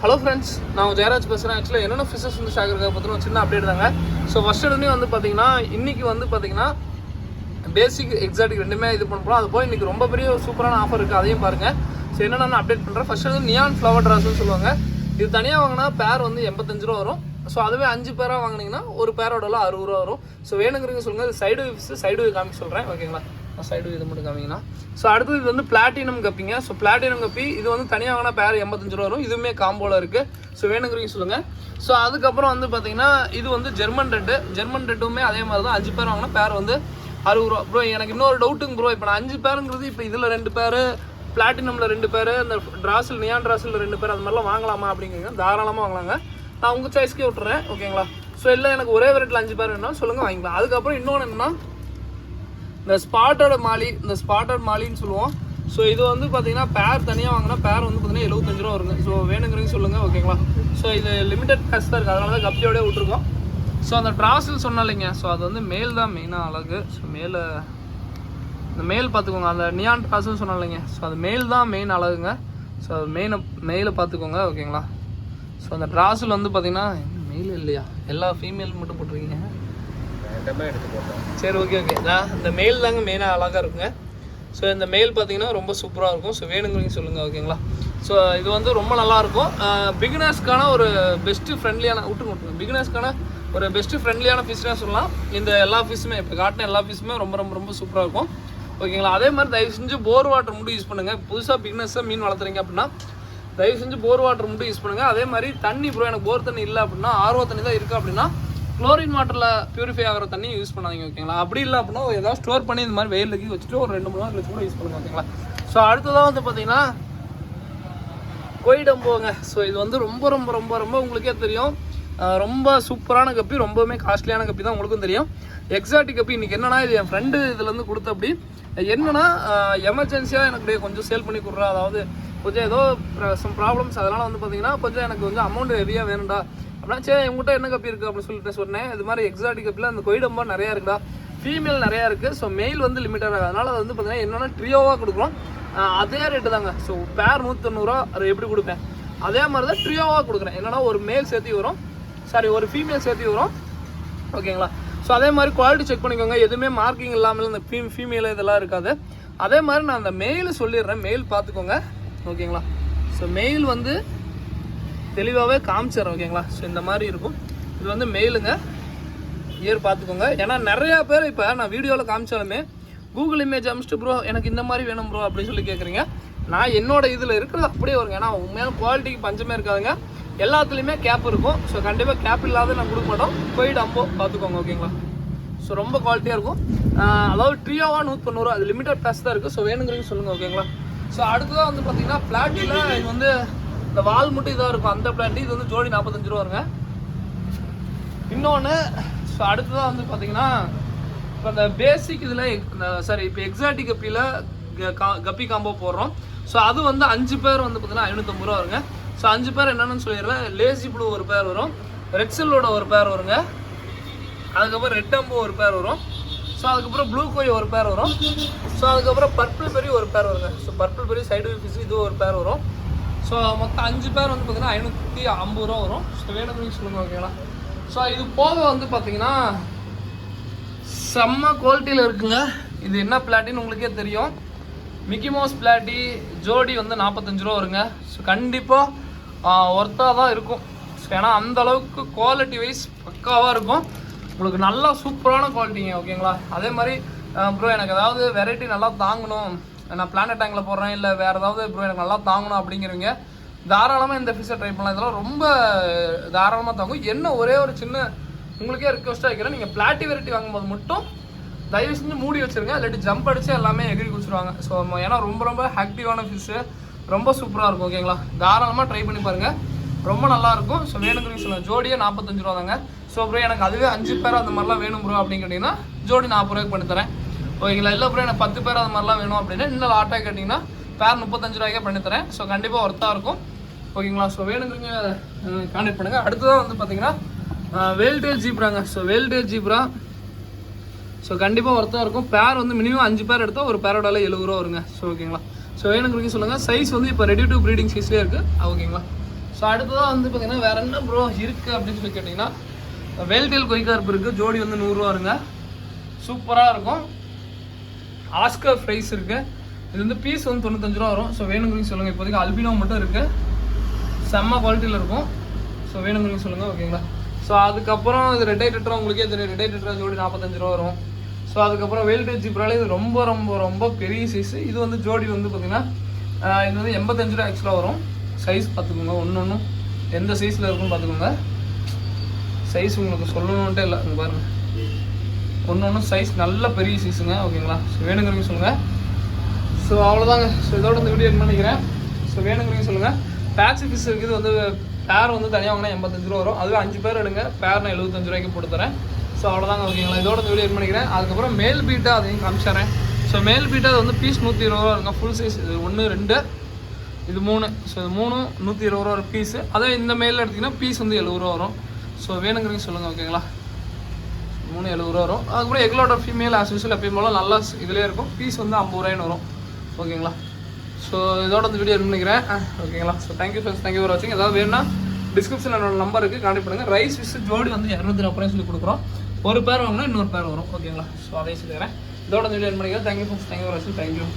Hello friends, நான் ஜெயராஜ் பேசுகிறேன். ஆக்சுவலாக என்னென்ன ஃபிஷஸ் வந்து ஷாக்கருக்காக பார்த்தீங்கன்னா ஒரு சின்ன அப்டேட் தாங்க. ஸோ ஃபஸ்ட் எடுனே வந்து பார்த்தீங்கன்னா இன்றைக்கி வந்து பார்த்தீங்கன்னா பேசிக் எக்ஸாட்டிக் ரெண்டுமே இது பண்ண போகிறோம். அது போய் இன்றைக்கி ரொம்ப பெரிய ஒரு சூப்பரான ஆஃபர் இருக்குது, அதையும் பாருங்கள். ஸோ என்னென்ன நான் அப்டேட் பண்ணுறேன். ஃபஸ்ட்டு வந்து நியான் ஃப்ளவர் ட்ராஸ்ன்னு சொல்லுவாங்க. இது தனியாக வாங்கினா பேர் வந்து 85 ரூபா வரும். ஸோ அதுவே 5 பேராக வாங்கினீங்கன்னா ஒரு பேரோட 60 ரூபா வரும். ஸோ வேணுங்கிறீங்க சொல்லுங்கள். இது சைடு ஃபிஷ், சைடு காமிக்க சொல்கிறேன், ஓகேங்களா? சைடு இது மட்டும் காமிங்கன்னா. ஸோ அடுத்தது இது வந்து பிளாட்டினம் கப்பிங்க. ஸோ பிளாட்டினம் கப்பி இது வந்து தனியாக வாங்கினா பேர் 85 ரூபா வரும். இதுவுமே காம்போவில் இருக்குது. ஸோ வேணுங்கிறீங்க சொல்லுங்கள். ஸோ அதுக்கப்புறம் வந்து பார்த்தீங்கன்னா இது வந்து ஜெர்மன் ரெட்டுமே அதே மாதிரி தான். 5 பேர் வாங்கினா பேர் வந்து 60 ரூபா. ப்ரோ எனக்கு இன்னொரு டவுட்டுங்க ப்ரோ, இப்போ நான் 5 பேருங்கிறது இப்போ இதில் 2 பேர், பிளாட்டினமில் 2 பேர், இந்த ட்ராஸில் நியான் ட்ராஸில் 2 பேர், அது மாதிரிலாம் வாங்கலாமா அப்படிங்கிறீங்க. தாராளமாக வாங்கலாங்க. நான் உங்கள் சாய்ஸ்க்கே விட்டுறேன், ஓகேங்களா? ஸோ இல்லை எனக்கு ஒரே வெரைட்டியில் 5 பேர் வேணாலும் சொல்லுங்கள், வாங்கிக்கலாம். அதுக்கப்புறம் இன்னொன்று என்னென்னா இந்த ஸ்பாட்டட் மாலின்னு சொல்லுவோம். ஸோ இது வந்து பார்த்தீங்கன்னா பேர் தனியாக வாங்கினா பேர் வந்து பார்த்தீங்கன்னா 75 ரூபா வருங்க. ஸோ வேணுங்கிறீங்க சொல்லுங்கள், ஓகேங்களா? ஸோ இது லிமிடெட் கேஷ் தான் இருக்குது, அதனால தான் கப்பியோடய விட்ருக்கோம். ஸோ அந்த ட்ராஸில் சொன்னா இல்லைங்க, ஸோ அது வந்து மேல் தான் மெயினாக அழகு. ஸோ இந்த மேல் பார்த்துக்கோங்க. அந்த நியான் ட்ராஸ்ன்னு சொன்னா இல்லைங்க, ஸோ அது மேல் தான் மெயின் அழகுங்க. ஸோ அது மெயிலை பார்த்துக்கோங்க, ஓகேங்களா? ஸோ அந்த ட்ராஸில் வந்து பார்த்தீங்கன்னா மெயில் இல்லையா, எல்லா ஃபீமேல் மட்டும் போட்டிருக்கீங்க. சரி, ஓகே. இந்த மெயில் தாங்க மெயினாக அழகாக இருக்குங்க. ஸோ இந்த மெயில் பார்த்தீங்கன்னா ரொம்ப சூப்பராக இருக்கும். ஸோ வேணுங்கிறீங்க சொல்லுங்கள், ஓகேங்களா? ஸோ இது வந்து ரொம்ப நல்லாயிருக்கும். பிகினர்ஸ்க்கான ஒரு பெஸ்ட்டு ஃப்ரெண்ட்லியான பிகினர்ஸ்க்கான ஒரு பெஸ்ட்டு ஃப்ரெண்ட்லியான ஃபிஷ்னே சொல்லலாம். இந்த எல்லா ஃபிஷ்ஷுமே இப்போ காட்டின எல்லா ஃபிஷ்ஷுமே ரொம்ப ரொம்ப ரொம்ப சூப்பராக இருக்கும், ஓகேங்களா? அதே மாதிரி தயவு செஞ்சு போர் வாட்டர் மட்டும் யூஸ் பண்ணுங்கள். புதுசாக பிகினர்ஸாக மீன் வளர்த்துறீங்க அப்படின்னா தயவு செஞ்சு போர் வாட்டர் மட்டும் யூஸ் பண்ணுங்கள். அதே மாதிரி தண்ணி ப்ரோ எனக்கு போர் தண்ணி இல்லை அப்படின்னா, ஆர்வ தண்ணி தான் இருக்குது அப்படின்னா குளோரின் வாட்டரில் பியூரிஃபை ஆகிற தண்ணி யூஸ் பண்ணாதீங்க, ஓகேங்களா? அப்படி இல்லை அப்படின்னா ஏதாவது ஸ்டோர் பண்ணி இந்த மாதிரி வெயிலுக்கு வச்சுட்டு ஒரு 2-3 நாள் கழிச்சு கூட யூஸ் பண்ணுங்க, ஓகேங்களா? ஸோ அடுத்ததாக வந்து பார்த்தீங்கன்னா கொய்டம்போங்க. ஸோ இது வந்து ரொம்ப ரொம்ப ரொம்ப ரொம்ப உங்களுக்கே தெரியும், ரொம்ப சூப்பரான கப்பி, ரொம்பவுமே காஸ்ட்லியான கப்பி தான், உங்களுக்கும் தெரியும். எக்ஸாட்டிக் கப்பி இன்றைக்கி என்னன்னா இது என் ஃப்ரெண்டு இதுலேருந்து கொடுத்த அப்படி என்னன்னா எமர்ஜென்சியாக எனக்கு கொஞ்சம் சேல் பண்ணி கொடுறா, அதாவது கொஞ்சம் ஏதோ சம் ப்ராப்ளம்ஸ், அதனால் வந்து பார்த்தீங்கன்னா கொஞ்சம் எனக்கு கொஞ்சம் அமௌண்ட் ஹெவியாக வேணும்டா அப்படின்னா, சரி உங்கள்கிட்ட என்ன கப்பி இருக்குது அப்படின்னு சொல்லிட்டு சொன்னேன். இது மாதிரி எக்ஸாட்டிக் கப்பியில் அந்த கொய்டம்பா நிறையா இருக்குடா, ஃபீமேல் நிறையா இருக்குது. ஸோ மெயில் வந்து லிமிட்டட் ஆகுது, அதனால் அது வந்து பார்த்தீங்கன்னா என்னென்னா ட்ரியோவாக கொடுக்குறோம். அதே ரேட்டு தாங்க. ஸோ பேர் 190 ரூபா, அது எப்படி கொடுப்பேன் அதே மாதிரி தான் ட்ரியோவாக கொடுக்குறேன். என்னென்னா ஒரு மேல் சேர்த்து வரும், ஒரு ஃபீமேல் சேர்த்து வரும், ஓகேங்களா? ஸோ அதே மாதிரி குவாலிட்டி செக் பண்ணிக்கோங்க. எதுவுமே மார்க்கிங் இல்லாமல் இந்த ஃபீமேல் இதெல்லாம் இருக்காது. அதே மாதிரி நான் அந்த மெயில் சொல்லிடுறேன், மெயில் பார்த்துக்கோங்க, ஓகேங்களா? ஸோ மெயில் வந்து தெளிவாகவே காமிச்சிடுறேன், ஓகேங்களா? ஸோ இந்த மாதிரி இருக்கும். இது வந்து மெயிலுங்க, இயர் பார்த்துக்கோங்க. ஏன்னா நிறையா பேர் இப்போ நான் வீடியோவில் காமிச்சாலுமே கூகுள் இமேஜ் அமிச்சிட்டு ப்ரோ எனக்கு இந்த மாதிரி வேணும் ப்ரோ அப்படின்னு சொல்லி கேட்குறீங்க. நான் என்னோட இதில் இருக்கிறது அப்படியே வருங்க. ஏன்னா உண்மையான குவாலிட்டிக்கு பஞ்சமே இருக்காதுங்க, எல்லாத்துலேயுமே கேப் இருக்கும். ஸோ கண்டிப்பாக கேப் இல்லாத நான் கொடுக்க மாட்டோம். கொய்டம்போ பார்த்துக்கோங்க, ஓகேங்களா? ஸோ ரொம்ப குவாலிட்டியாக இருக்கும். அதாவது ட்ரியோவாக 190 ரூபா, அது லிமிட்டட் பேஸ் தான் இருக்குது. ஸோ வேணுங்கிறீங்க சொல்லுங்கள், ஓகேங்களா? ஸோ அடுத்ததாக வந்து பார்த்தீங்கன்னா பிளாட்டியில் இது வந்து இந்த வால் மட்டும் இதாக இருக்கும், அந்த பிளாட்டி இது வந்து ஜோடி 45 ரூபா வருங்க. இன்னொன்று ஸோ அடுத்ததாக வந்து பார்த்தீங்கன்னா இப்போ இந்த பேசிக் இதில் இப்போ எக்ஸாட்டிக் கப்பியில் கப்பி காம்போ போடுறோம். ஸோ அது வந்து 5 பேர் வந்து பார்த்தீங்கன்னா 550 ரூபா வருங்க. ஸோ 5 பேர் என்னென்னு சொல்லிடுறேன். லேசி ப்ளூ ஒரு பேர் வரும், ரெட்ஸிலோட ஒரு பேர் வருங்க, அதுக்கப்புறம் ரெட் அம்போ ஒரு பேர் வரும், ஸோ அதுக்கப்புறம் ப்ளூ கோய் ஒரு பேர் வரும், ஸோ அதுக்கப்புறம் பர்பிள் பெரி ஒரு பேர் வருங்க. ஸோ பர்பிள் பெரி சைடு ஃபிஷ் இது ஒரு பேர் வரும். ஸோ மொத்தம் 5 பேர் வந்து பார்த்தீங்கன்னா 550 ரூபா வரும். ஸோ வேணும்னு சொல்லுங்கள், ஓகேங்களா? ஸோ இது போக வந்து பார்த்தீங்கன்னா செம்ம குவாலிட்டியில் இருக்குங்க. இது என்ன பிளாட்டின்னு உங்களுக்கே தெரியும், மிக்கி மவுஸ் பிளாட்டி ஜோடி வந்து 45 ரூபா வருங்க. ஸோ கண்டிப்பாக ஒர்த்தாக தான் இருக்கும். ஸோ ஏன்னா அந்தளவுக்கு குவாலிட்டி வைஸ் பக்காவாக இருக்கும், உங்களுக்கு நல்லா சூப்பரான குவாலிட்டிங்க, ஓகேங்களா? அதே மாதிரி ப்ரோ எனக்கு ஏதாவது வெரைட்டி நல்லா தாங்கணும், நான் பிளானட் டேங்கில் போடுறேன், இல்லை வேறு ஏதாவது ப்ரோ எனக்கு நல்லா தாங்கணும் அப்படிங்கிறவங்க தாராளமாக இந்த ஃபிஷ்ஷை ட்ரை பண்ணலாம். இதெல்லாம் ரொம்ப தாராளமாக தாங்கும். என்ன ஒரே ஒரு சின்ன உங்களுக்கே ரிக்வஸ்ட்டாக வைக்கிறேன், நீங்கள் பிளாட்டி வெரைட்டி வாங்கும்போது மட்டும் தயவு செஞ்சு மூடி வச்சுருங்க, இல்லாட்டி ஜம்ப் அடித்து எல்லாமே எகிரி குடிச்சிருவாங்க. ஸோ ஏன்னா ரொம்ப ரொம்ப ஆக்டிவான ஃபிஷ்ஷு, ரொம்ப சூப்பராக இருக்கும், ஓகேங்களா? தாராளமாக ட்ரை பண்ணி பாருங்கள், ரொம்ப நல்லாயிருக்கும். ஸோ வேணுங்கிறீங்க சொல்லுங்கள். ஜோடியே 45 ரூபா தாங்க. ஸோ ப்ரோ எனக்கு அதுவே 5 பேர் அந்த மாதிரிலாம் வேணும் ப்ரோ அப்படின்னு கேட்டிங்கன்னா ஜோடி 40 ரூபாய்க்கு பண்ணி தரேன், ஓகேங்களா? இல்லை ப்ரோ எனக்கு 10 பேர் அது மாதிரிலாம் வேணும் அப்படின்னா இன்னும் லாட்டாக கேட்டிங்கன்னா பேர் 35 ரூபாய்க்கே பண்ணித்தரேன். ஸோ கண்டிப்பாக ஒர்த்தாக இருக்கும், ஓகேங்களா? ஸோ வேணுங்கிறீங்க கான்டெக்ட் பண்ணுங்கள். அடுத்ததாக வந்து பார்த்தீங்கன்னா வேல்டேல் ஜீப்ராங்க. ஸோ வேல்டேல் ஜீப்ரா ஸோ கண்டிப்பாக ஒர்த்தாக இருக்கும். பேர் வந்து மினிமம் 5 பேர் எடுத்தால் ஒரு பேரோட 70 ரூபா வருங்க. ஸோ ஓகேங்களா? ஸோ வேணுங்கிறீங்க சொல்லுங்கள். சைஸ் வந்து இப்போ ரெடி டு ப்ரீடிங் சைஸ்லேயே இருக்குது, ஓகேங்களா? ஸோ அடுத்ததாக வந்து பார்த்தீங்கன்னா வேறு என்ன ப்ரோ இருக்குது அப்படின்னு சொல்லி கேட்டிங்கன்னா வேல்டெயில் கொய்கார்ப் இருக்குது. ஜோடி வந்து 100 ரூபா இருங்க. சூப்பராக இருக்கும். ஆஸ்கர் ஃப்ரைஸ் இருக்குது. இது வந்து பீஸ் வந்து 95 ரூபா வரும். ஸோ வேணுங்கிறீங்க சொல்லுங்கள். இப்போதைக்கு அல்பினோ மட்டும் இருக்குது. செம்ம குவாலிட்டியில் இருக்கும். ஸோ வேணுங்கிறீங்க சொல்லுங்கள். ஓகேங்களா. ஸோ அதுக்கப்புறம் இது ரெட் ஐ டெட்ரா உங்களுக்கே தெரியும். ரெட் ஐ டெட்ரா ஜோடி 45 ரூபா வரும். ஸோ அதுக்கப்புறம் வேல்டேஜ் ஜிப்ரால இது ரொம்ப ரொம்ப ரொம்ப பெரிய சைஸு. இது வந்து ஜோடி வந்து பார்த்திங்கன்னா இது வந்து 85 ரூபா எக்ஸ்ட்ரா வரும். சைஸ் பார்த்துக்கோங்க. ஒன்று எந்த சைஸில் இருக்குன்னு பார்த்துக்கோங்க. சைஸ் உங்களுக்கு சொல்லணுன்ட்டே இல்லை. இங்கே பாருங்கள். ஒன்று சைஸ் நல்ல பெரிய சைஸுங்க. ஓகேங்களா. ஸோ வேணுங்கிறீங்க சொல்லுங்கள். ஸோ அவ்வளோதாங்க. ஸோ இதோட இந்த வீடியோ என் பண்ணிக்கிறேன். ஸோ வேணுங்கிறீங்க சொல்லுங்கள். பேட்ச் ஃபிஷ் இருக்குது வந்து பேர் வந்து தனியாக வாங்கினா 85 ரூபா வரும். அதுவே 5 பேர் எடுங்க. பேர் நான் 75 ரூபாய்க்கு போட்டு தரேன். ஸோ அவ்வளோதாங்க. ஓகேங்களா. இதோட இந்த வீடியோ என் பண்ணிக்கிறேன். அதுக்கப்புறம் மேல் பீட்டா அதையும் காமிச்சிடுறேன். ஸோ மேல் பீட்டா அது வந்து பீஸ் 120 ரூபா இருங்க. Full size. இது 1 2 இது 3. ஸோ இது 3 120 ரூபா ஒரு பீஸு. அதே இந்த மேலில் எடுத்திங்கன்னா பீஸ் வந்து 70 ரூபா வரும். ஸோ வேணுங்கிறீங்க சொல்லுங்கள். ஓகேங்களா. 3 70 ரூபா வரும். அதுக்கப்புறம் எங்களோட ஃபீமேல் ஆஸ் யூஸ்வல் எப்பயும் போல நல்லா இதிலே இருக்கும். பீஸ் வந்து 50 ரூபாய்னு வரும். ஓகேங்களா. ஸோ இதோட இந்த வீடியோ பண்ணிக்கிறேன். ஓகேங்களா. So thank you friends. Thank you for வாட்சிங். ஏதாவது வேணும்னா டிஸ்கிரிப்ஷனில் என்னோட நம்பர் இருக்குது. கான்டெக்ட் பண்ணுங்கள். ரைஸ் ஃபிஷ் ஜோடி வந்து 240 சொல்லி கொடுக்குறோம். ஒரு பேர் வாங்கினா இன்னொரு பேர் வரும். ஓகேங்களா. ஸோ அதையும் சொல்லிக்கிறேன். இதோட இந்த வீடியோ பண்ணிக்கிறேன். Thank you friends. தேங்க்யூ ஃபார் வாட்சிங். தேங்க்யூ.